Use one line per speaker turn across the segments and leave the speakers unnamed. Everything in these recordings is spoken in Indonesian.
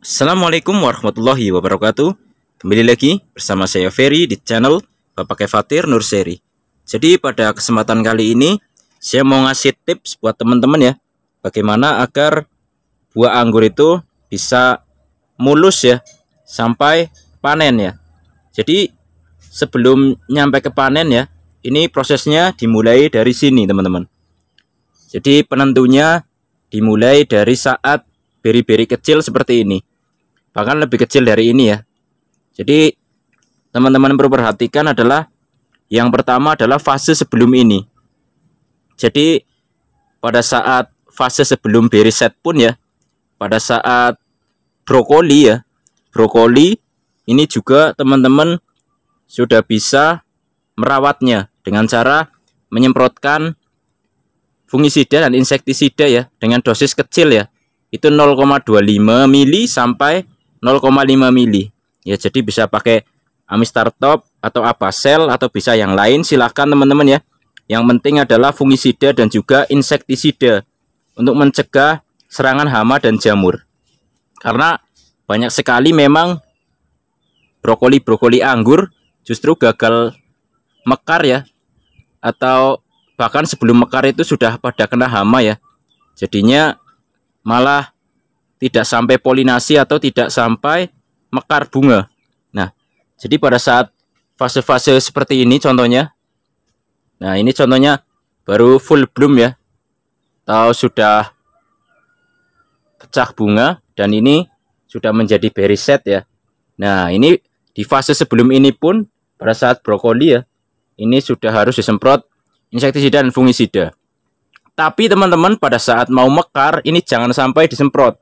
Assalamualaikum warahmatullahi wabarakatuh. Kembali lagi bersama saya Ferry di channel Bapak Kefatir Nurseri. Jadi pada kesempatan kali ini saya mau ngasih tips buat teman-teman ya, bagaimana agar buah anggur itu bisa mulus ya sampai panen ya. Jadi sebelum nyampe ke panen ya, ini prosesnya dimulai dari sini teman-teman. Jadi penentunya dimulai dari saat beri-beri kecil seperti ini, bahkan lebih kecil dari ini ya. Jadi teman-teman perlu perhatikan adalah yang pertama adalah fase sebelum ini. Jadi pada saat fase sebelum beri set pun ya, pada saat brokoli ya, brokoli ini juga teman-teman sudah bisa merawatnya dengan cara menyemprotkan fungisida dan insektisida ya dengan dosis kecil ya. Itu 0,25 mili sampai 0,5 mili ya. Jadi bisa pakai Amistar Top atau Abasel atau bisa yang lain, silahkan teman-teman ya. Yang penting adalah fungisida dan juga insektisida untuk mencegah serangan hama dan jamur. Karena banyak sekali memang brokoli anggur justru gagal mekar ya, atau bahkan sebelum mekar itu sudah pada kena hama ya. Jadinya malah tidak sampai polinasi atau tidak sampai mekar bunga. Nah, jadi pada saat fase-fase seperti ini contohnya. Nah, ini contohnya baru full bloom ya, atau sudah pecah bunga, dan ini sudah menjadi berry set ya. Nah, ini di fase sebelum ini pun pada saat brokoli ya, ini sudah harus disemprot insektisida dan fungisida. Tapi teman-teman pada saat mau mekar ini jangan sampai disemprot.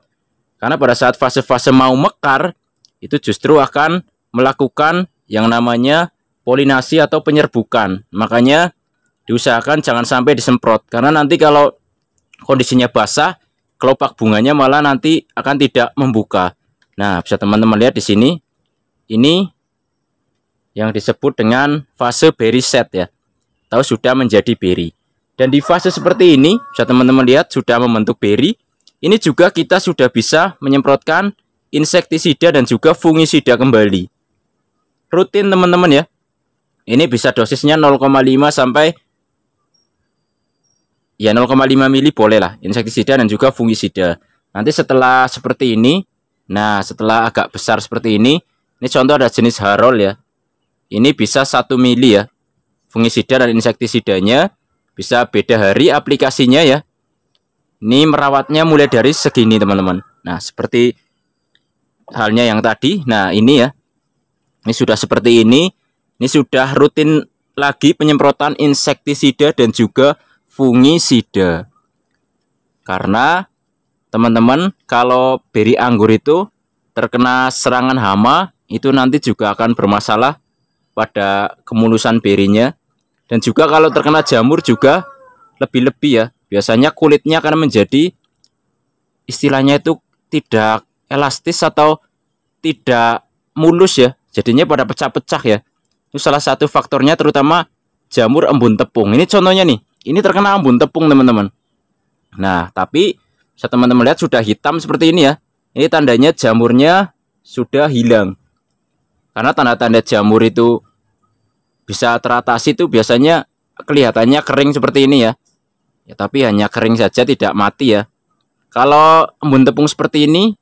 Karena pada saat fase-fase mau mekar itu justru akan melakukan yang namanya polinasi atau penyerbukan. Makanya diusahakan jangan sampai disemprot. Karena nanti kalau kondisinya basah, kelopak bunganya malah nanti akan tidak membuka. Nah, bisa teman-teman lihat di sini. Ini yang disebut dengan fase berry set ya, atau sudah menjadi berry. Dan di fase seperti ini bisa teman-teman lihat sudah membentuk berry. Ini juga kita sudah bisa menyemprotkan insektisida dan juga fungisida kembali. Rutin teman-teman ya. Ini bisa dosisnya 0,5 sampai ya 0,5 mili boleh lah, insektisida dan juga fungisida. Nanti setelah seperti ini, nah setelah agak besar seperti ini contoh ada jenis harol ya. Ini bisa 1 mili ya. Fungisida dan insektisidanya bisa beda hari aplikasinya ya. Ini merawatnya mulai dari segini teman-teman. Nah, seperti halnya yang tadi. Nah, ini ya. Ini sudah seperti ini. Ini sudah rutin lagi penyemprotan insektisida dan juga fungisida. Karena teman-teman kalau beri anggur itu terkena serangan hama, itu nanti juga akan bermasalah pada kemulusan berinya. Dan juga kalau terkena jamur juga lebih-lebih ya. Biasanya kulitnya akan menjadi istilahnya itu tidak elastis atau tidak mulus ya. Jadinya pada pecah-pecah ya. Itu salah satu faktornya, terutama jamur embun tepung. Ini contohnya nih. Ini terkena embun tepung teman-teman. Nah, tapi bisa teman-teman lihat sudah hitam seperti ini ya. Ini tandanya jamurnya sudah hilang. Karena tanda-tanda jamur itu bisa teratasi itu biasanya kelihatannya kering seperti ini ya. Ya, tapi hanya kering saja, tidak mati ya. Kalau embun tepung seperti ini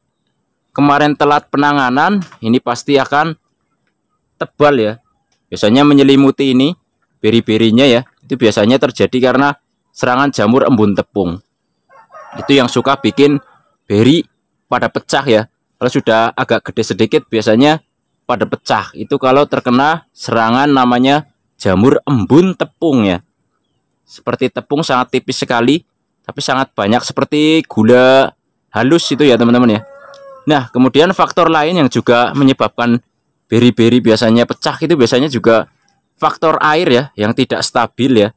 kemarin telat penanganan, ini pasti akan tebal ya. Biasanya menyelimuti ini beri-berinya ya. Itu biasanya terjadi karena serangan jamur embun tepung. Itu yang suka bikin beri pada pecah ya. Kalau sudah agak gede sedikit biasanya pada pecah. Itu kalau terkena serangan namanya jamur embun tepung ya. Seperti tepung sangat tipis sekali, tapi sangat banyak seperti gula halus itu ya teman-teman ya. Nah, kemudian faktor lain yang juga menyebabkan beri-beri biasanya pecah itu biasanya juga faktor air ya, yang tidak stabil ya.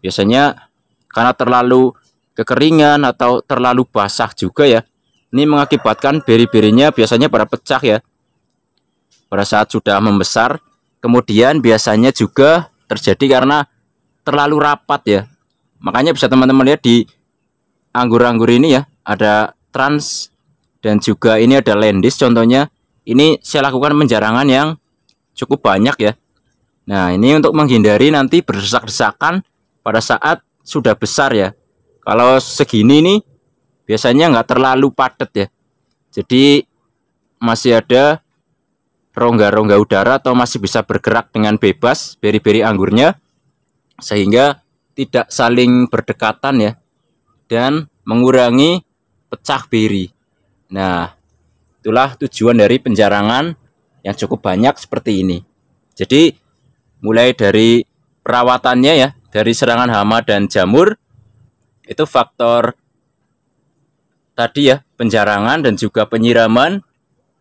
Biasanya karena terlalu kekeringan atau terlalu basah juga ya. Ini mengakibatkan beri-berinya biasanya pada pecah ya. Pada saat sudah membesar, kemudian biasanya juga terjadi karena terlalu rapat ya. Makanya bisa teman-teman lihat di anggur-anggur ini ya, ada trans dan juga ini ada lendis contohnya. Ini saya lakukan penjarangan yang cukup banyak ya. Nah, ini untuk menghindari nanti berdesak-desakan pada saat sudah besar ya. Kalau segini nih biasanya nggak terlalu padat ya. Jadi masih ada rongga-rongga udara atau masih bisa bergerak dengan bebas beri-beri anggurnya, sehingga tidak saling berdekatan ya, dan mengurangi pecah beri. Nah, itulah tujuan dari penjarangan yang cukup banyak seperti ini. Jadi mulai dari perawatannya ya, dari serangan hama dan jamur, itu faktor tadi ya, penjarangan dan juga penyiraman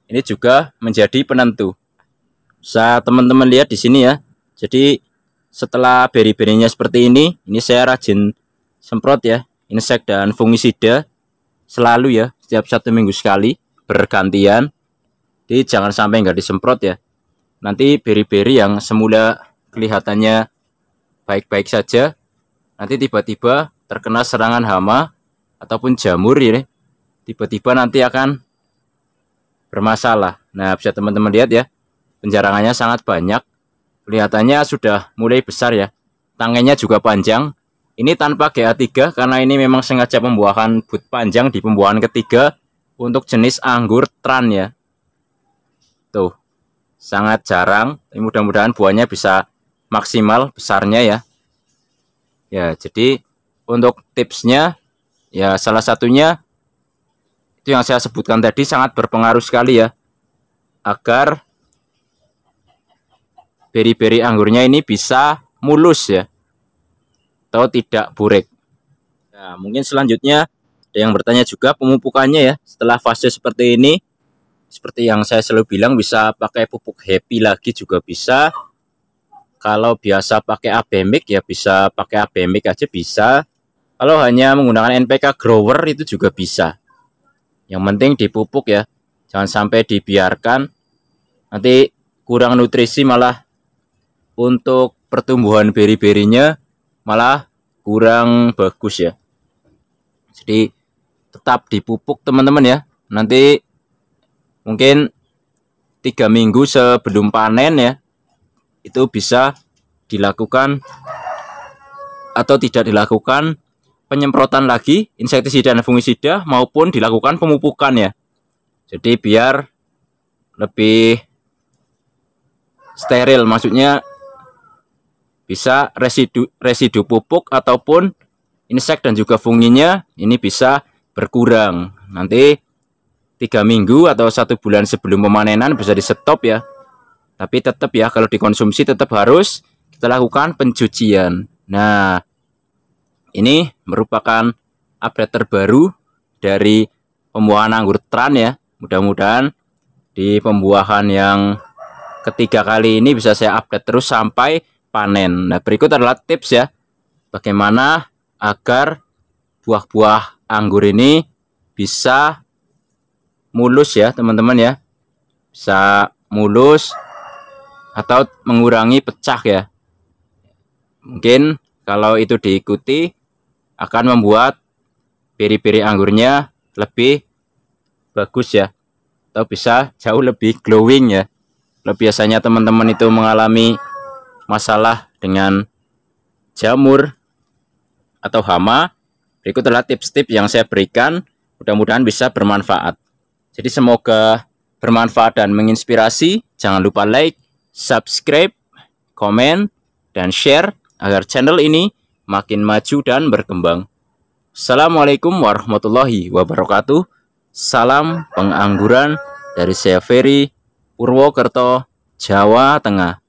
ini juga menjadi penentu. Bisa teman-teman lihat di sini ya. Jadi setelah beri-berinya seperti ini saya rajin semprot ya, insek dan fungisida selalu ya, setiap 1 minggu sekali bergantian. Jadi jangan sampai nggak disemprot ya. Nanti beri-beri yang semula kelihatannya baik-baik saja, nanti tiba-tiba terkena serangan hama ataupun jamur ya, tiba-tiba nanti akan bermasalah. Nah, bisa teman-teman lihat ya, penjarangannya sangat banyak. Kelihatannya sudah mulai besar ya. Tangannya juga panjang. Ini tanpa GA3 karena ini memang sengaja pembuahan bud panjang di pembuahan ketiga untuk jenis anggur Tran ya. Tuh, sangat jarang. Mudah-mudahan buahnya bisa maksimal besarnya ya. Ya, jadi untuk tipsnya ya, salah satunya itu yang saya sebutkan tadi, sangat berpengaruh sekali ya, agar beri-beri anggurnya ini bisa mulus ya, atau tidak burek. Nah, mungkin selanjutnya ada yang bertanya juga pemupukannya ya, setelah fase seperti ini. Seperti yang saya selalu bilang, bisa pakai pupuk happy lagi juga bisa. Kalau biasa pakai Abemic ya bisa pakai Abemic aja bisa. Kalau hanya menggunakan NPK grower itu juga bisa. Yang penting dipupuk ya, jangan sampai dibiarkan, nanti kurang nutrisi, malah untuk pertumbuhan beri-berinya malah kurang bagus ya. Jadi tetap dipupuk teman-teman ya. Nanti mungkin 3 minggu sebelum panen ya, itu bisa dilakukan atau tidak dilakukan penyemprotan lagi insektisida dan fungisida, maupun dilakukan pemupukan ya. Jadi biar lebih steril, maksudnya bisa residu pupuk ataupun insek dan juga funginya ini bisa berkurang. Nanti 3 minggu atau 1 bulan sebelum pemanenan bisa di stop ya. Tapi tetap ya, kalau dikonsumsi tetap harus kita lakukan pencucian. Nah, ini merupakan update terbaru dari pembuahan anggur Tran ya. Mudah-mudahan di pembuahan yang ketiga kali ini bisa saya update terus sampai panen. Nah, berikut adalah tips ya, bagaimana agar buah-buah anggur ini bisa mulus ya teman-teman ya. Bisa mulus atau mengurangi pecah ya. Mungkin kalau itu diikuti akan membuat beri-beri anggurnya lebih bagus ya, atau bisa jauh lebih glowing ya. Kalau biasanya teman-teman itu mengalami masalah dengan jamur atau hama, berikut adalah tips-tips yang saya berikan, mudah-mudahan bisa bermanfaat. Jadi semoga bermanfaat dan menginspirasi. Jangan lupa like, subscribe, komen, dan share agar channel ini makin maju dan berkembang. Assalamualaikum warahmatullahi wabarakatuh. Salam pengangguran dari saya Ferry, Purwokerto, Jawa Tengah.